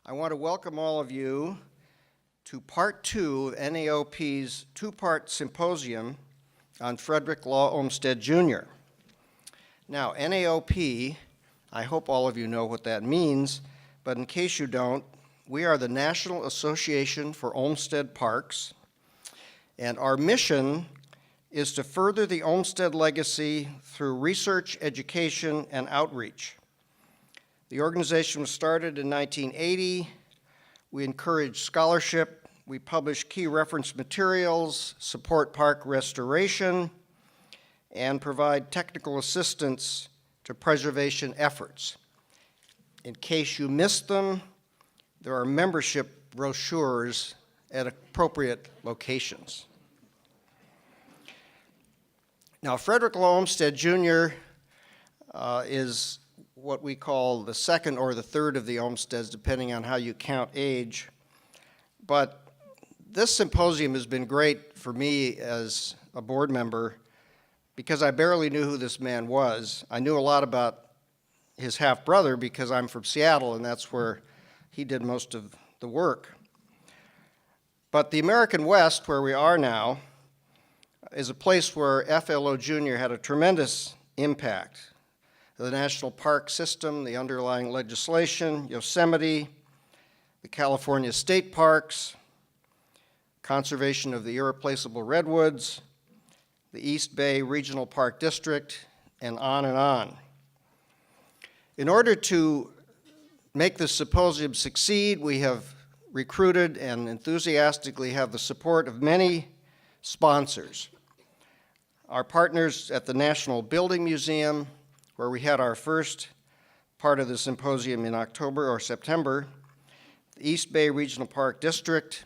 I want to welcome all of you to part 2 of NAOP's two-part symposium on Frederick Law Olmsted, Jr. Now, NAOP, I hope all of you know what that means, but in case you don't, we are the National Association for Olmsted Parks, and our mission is to further the Olmsted legacy through research, education, and outreach. The organization was started in 1980. We encourage scholarship. We publish key reference materials, support park restoration, and provide technical assistance to preservation efforts. In case you missed them, there are membership brochures at appropriate locations. Now, Frederick Law Olmsted, Jr. Is what we call the second or the third of the Olmsteds, depending on how you count age. But this symposium has been great for me as a board member because I barely knew who this man was. I knew a lot about his half-brother because I'm from Seattle, and that's where he did most of the work. But the American West, where we are now, is a place where FLO Jr. had a tremendous impact. The National Park System, the underlying legislation, Yosemite, the California state parks, conservation of the irreplaceable redwoods, the East Bay Regional Park District, and on and on. In order to make this symposium succeed, we have recruited and enthusiastically have the support of many sponsors. Our partners at the National Building Museum, where we had our first part of the symposium in October or September, the East Bay Regional Park District,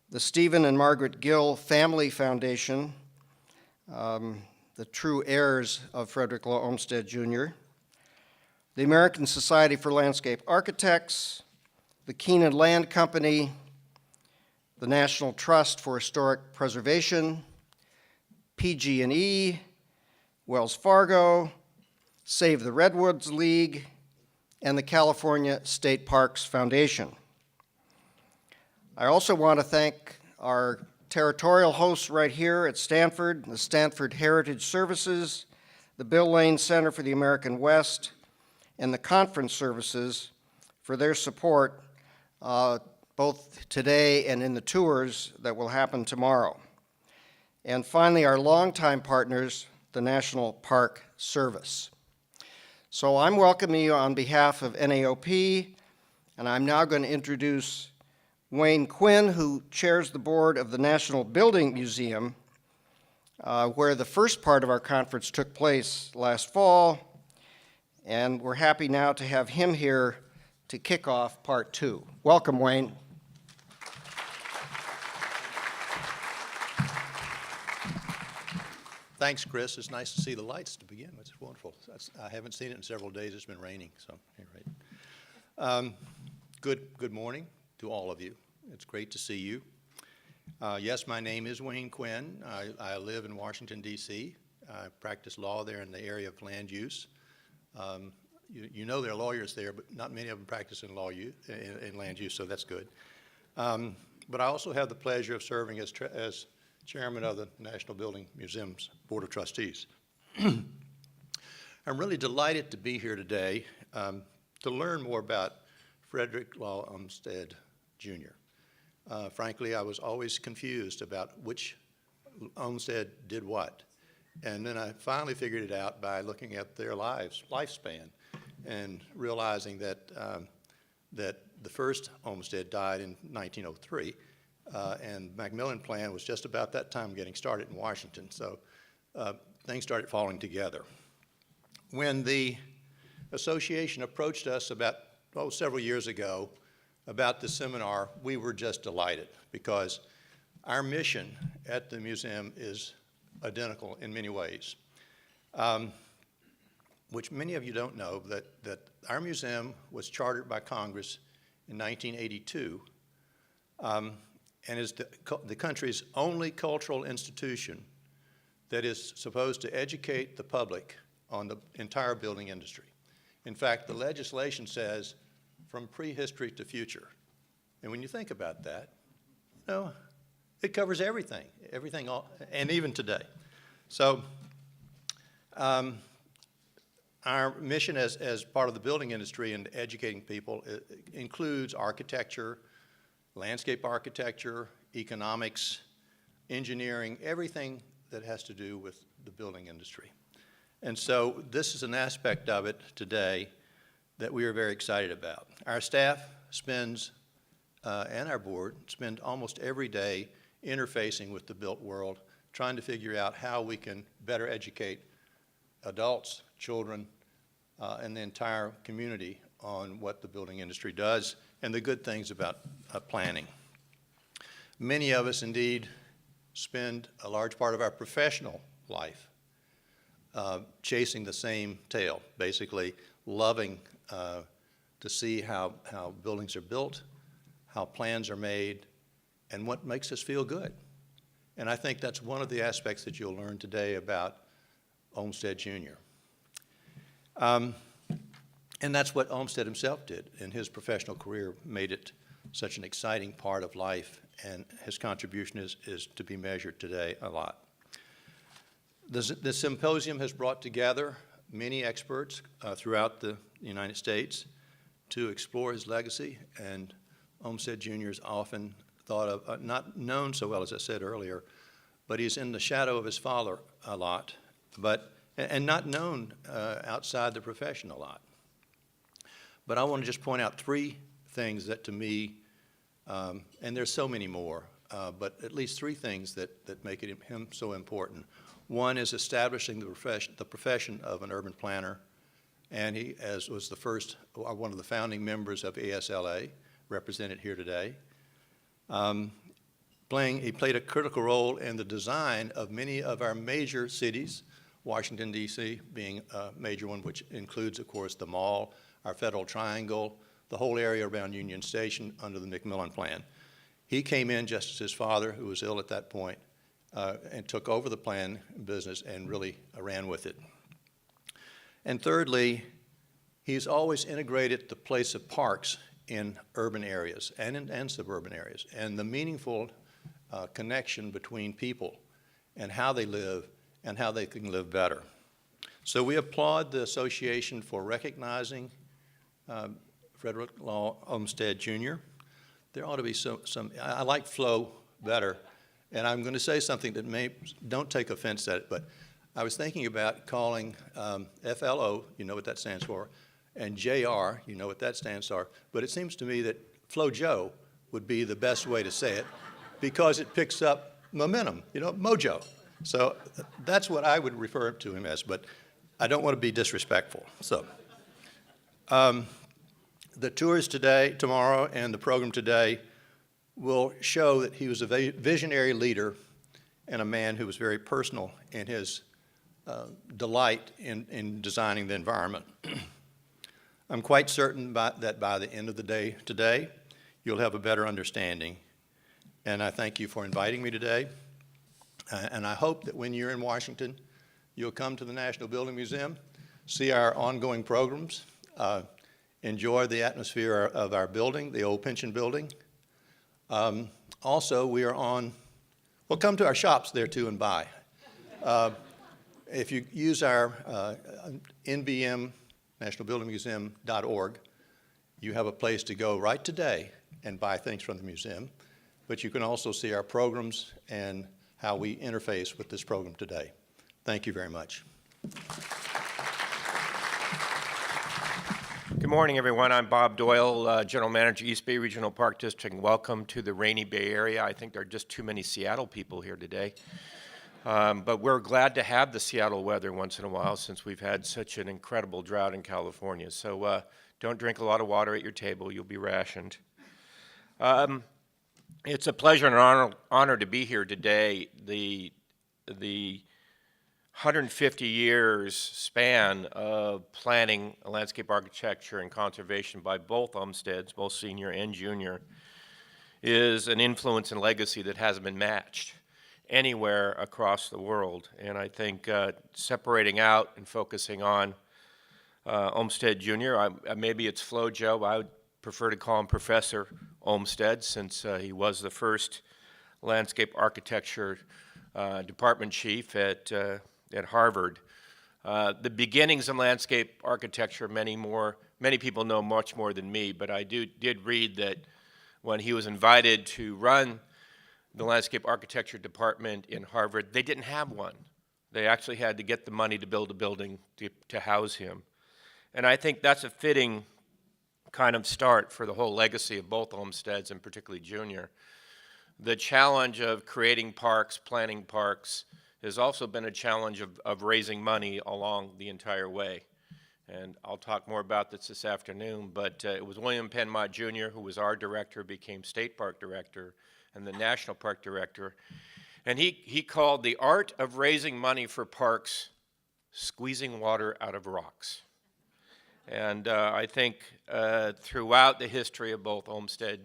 the Stephen and Margaret Gill Family Foundation, the true heirs of Frederick Law Olmsted, Jr., the American Society for Landscape Architects, the Keenan Land Company, the National Trust for Historic Preservation, PG&E, Wells Fargo, Save the Redwoods League, and the California State Parks Foundation. I also want to thank our territorial hosts right here at Stanford, the Stanford Heritage Services, the Bill Lane Center for the American West, and the conference services for their support both today and in the tours that will happen tomorrow. And finally, our longtime partners, the National Park Service. So I'm welcoming you on behalf of NAOP, and I'm now going to introduce Whayne Quin, who chairs the board of the National Building Museum, where the first part of our conference took place last fall, and we're happy now to have him here to kick off part 2. Welcome, Whayne. Thanks, Chris. It's nice to see the lights to begin with. It's wonderful. I haven't seen it in several days. It's been raining, so anyway. Good morning to all of you. It's great to see you. Yes, my name is Whayne Quin. I live in Washington, D.C. I practice law there in the area of land use. You know there are lawyers there, but not many of them practice in land use, so that's good. But I also have the pleasure of serving as chairman of the National Building Museum's Board of Trustees. I'm really delighted to be here today to learn more about Frederick Law Olmsted, Jr. Frankly, I was always confused about which Olmsted did what. And then I finally figured it out by looking at their lifespan and realizing that, that the first Olmsted died in 1903. And Macmillan Plan was just about that time getting started in Washington, so things started falling together. When the association approached us about, several years ago about the seminar, we were just delighted because our mission at the museum is identical in many ways, which many of you don't know, that our museum was chartered by Congress in 1982, and is the country's only cultural institution that is supposed to educate the public on the entire building industry. In fact, the legislation says from prehistory to future. And when you think about that, you know, it covers everything, and even today. So our mission as part of the building industry and educating people includes architecture, landscape architecture, economics, engineering, everything that has to do with the building industry. And so this is an aspect of it today that we are very excited about. Our staff spends, and our board, spend almost every day interfacing with the built world, trying to figure out how we can better educate adults, children, and the entire community on what the building industry does and the good things about planning. Many of us indeed spend a large part of our professional life chasing the same tail, basically loving to see how buildings are built, how plans are made, and what makes us feel good. And I think that's one of the aspects that you'll learn today about Olmsted Jr. And that's what Olmsted himself did in his professional career, made it such an exciting part of life, and his contribution is to be measured today a lot. The symposium has brought together many experts throughout the United States to explore his legacy, and Olmsted Jr. is often thought of, not known so well as I said earlier, but he's in the shadow of his father a lot, and not known outside the profession a lot. But I want to just point out three things that to me, and there's so many more, but at least three things that make him so important. One is establishing the profession of an urban planner, and he was the first, one of the founding members of ASLA, represented here today. He played a critical role in the design of many of our major cities, Washington, D.C. being a major one, which includes, of course, the mall, our Federal Triangle, the whole area around Union Station under the McMillan Plan. He came in just as his father, who was ill at that point, and took over the plan business and really ran with it. And thirdly, he's always integrated the place of parks in urban areas and suburban areas, and the meaningful connection between people and how they live and how they can live better. So we applaud the association for recognizing Frederick Law Olmsted Jr. There ought to be I like flow better, and I'm going to say something that don't take offense at it, but I was thinking about calling FLO, you know what that stands for, and JR, you know what that stands for, but it seems to me that Flo Joe would be the best way to say it because it picks up momentum, you know, mojo. So that's what I would refer to him as, but I don't want to be disrespectful. So the tours today, tomorrow, and the program today will show that he was a visionary leader and a man who was very personal in his delight in designing the environment. I'm quite certain that by the end of the day today, you'll have a better understanding. And I thank you for inviting me today. And I hope that when you're in Washington, you'll come to the National Building Museum, see our ongoing programs, enjoy the atmosphere of our building, the old pension building. Also, well, come to our shops there too and buy. If you use our NBM, nationalbuildingmuseum.org, you have a place to go right today and buy things from the museum, but you can also see our programs and how we interface with this program today. Thank you very much. Good morning, everyone. I'm Bob Doyle, General Manager, East Bay Regional Park District, and welcome to the rainy Bay Area. I think there are just too many Seattle people here today. But we're glad to have the Seattle weather once in a while since we've had such an incredible drought in California. So don't drink a lot of water at your table. You'll be rationed. It's a pleasure and an honor to be here today. The 150 years span of planning, landscape architecture, and conservation by both Olmsteds, both senior and junior, is an influence and legacy that hasn't been matched anywhere across the world. And I think separating out and focusing on Olmsted Jr., maybe it's Flo Joe, prefer to call him Professor Olmsted, since he was the first landscape architecture department chief at Harvard. The beginnings in landscape architecture, many people know much more than me, but I did read that when he was invited to run the landscape architecture department in Harvard, they didn't have one. They actually had to get the money to build a building to house him. And I think that's a fitting kind of start for the whole legacy of both Olmsteds, and particularly Junior. The challenge of creating parks, planning parks, has also been a challenge of raising money along the entire way. And I'll talk more about this afternoon, but it was William Penn Mott Jr., who was our director, became state park director and the national park director. And he called the art of raising money for parks squeezing water out of rocks. And I think throughout the history of both Olmsted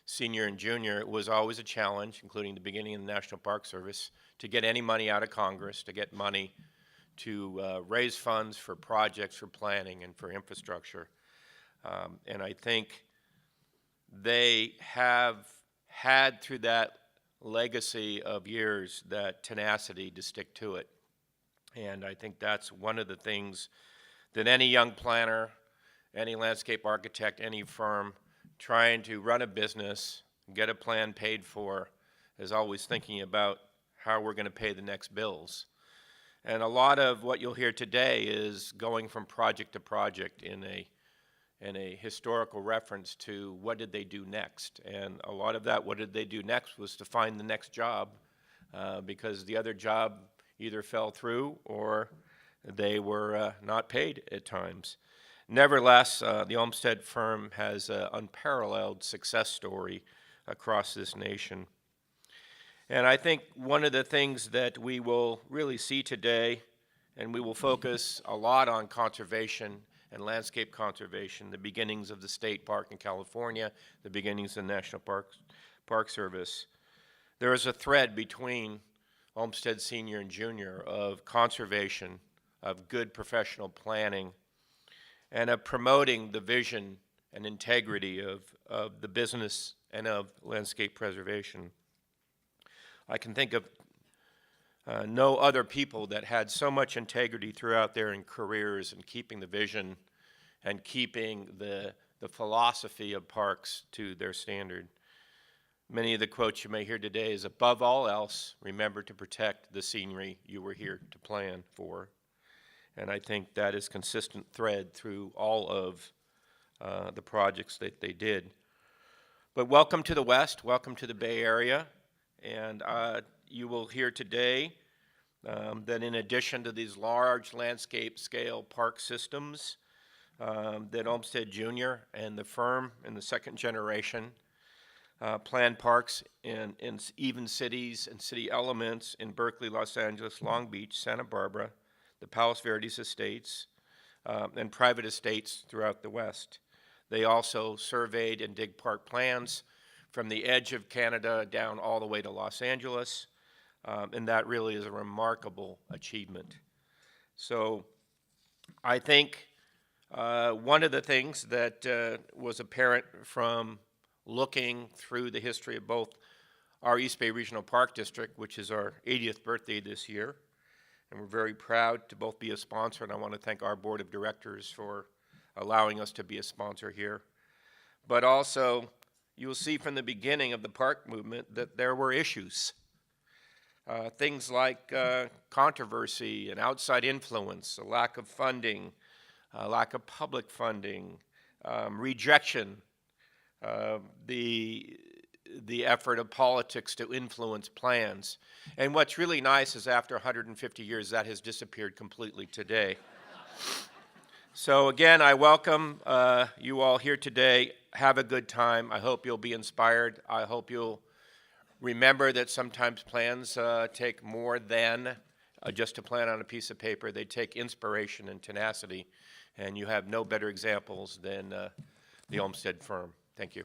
Senior and Junior, it was always a challenge, including the beginning of the National Park Service, to get any money out of Congress, to get money to raise funds for projects, for planning, and for infrastructure. And I think they have had, through that legacy of years, that tenacity to stick to it. And I think that's one of the things that any young planner, any landscape architect, any firm trying to run a business, get a plan paid for, is always thinking about how we're going to pay the next bills. And a lot of what you'll hear today is going from project to project in a historical reference to what did they do next. And a lot of that, what did they do next, was to find the next job, because the other job either fell through or they were not paid at times. Nevertheless, the Olmsted firm has an unparalleled success story across this nation. And I think one of the things that we will really see today, and we will focus a lot on conservation and landscape conservation, the beginnings of the state park in California, the beginnings of the National Park Service. There is a thread between Olmsted Senior and Junior of conservation, of good professional planning, and of promoting the vision and integrity of the business and of landscape preservation. I can think of no other people that had so much integrity throughout their careers in keeping the vision and keeping the philosophy of parks to their standard. Many of the quotes you may hear today is, above all else, remember to protect the scenery you were here to plan for. And I think that is consistent thread through all of the projects that they did. But welcome to the West, welcome to the Bay Area. And you will hear today that in addition to these large landscape scale park systems, that Olmsted Jr. and the firm in the second generation planned parks in even cities and city elements in Berkeley, Los Angeles, Long Beach, Santa Barbara, the Palos Verdes estates, and private estates throughout the West. They also surveyed and did park plans from the edge of Canada down all the way to Los Angeles, and that really is a remarkable achievement. So I think one of the things that was apparent from looking through the history of both our East Bay Regional Park District, which is our 80th birthday this year, and we're very proud to both be a sponsor, and I want to thank our board of directors for allowing us to be a sponsor here. But also, you'll see from the beginning of the park movement that there were issues. Things like controversy and outside influence, a lack of funding, a lack of public funding, rejection, the effort of politics to influence plans. And what's really nice is after 150 years, that has disappeared completely today. So again, I welcome you all here today. Have a good time. I hope you'll be inspired. I hope you'll remember that sometimes plans take more than just to plan on a piece of paper. They take inspiration and tenacity, and you have no better examples than the Olmsted firm. Thank you.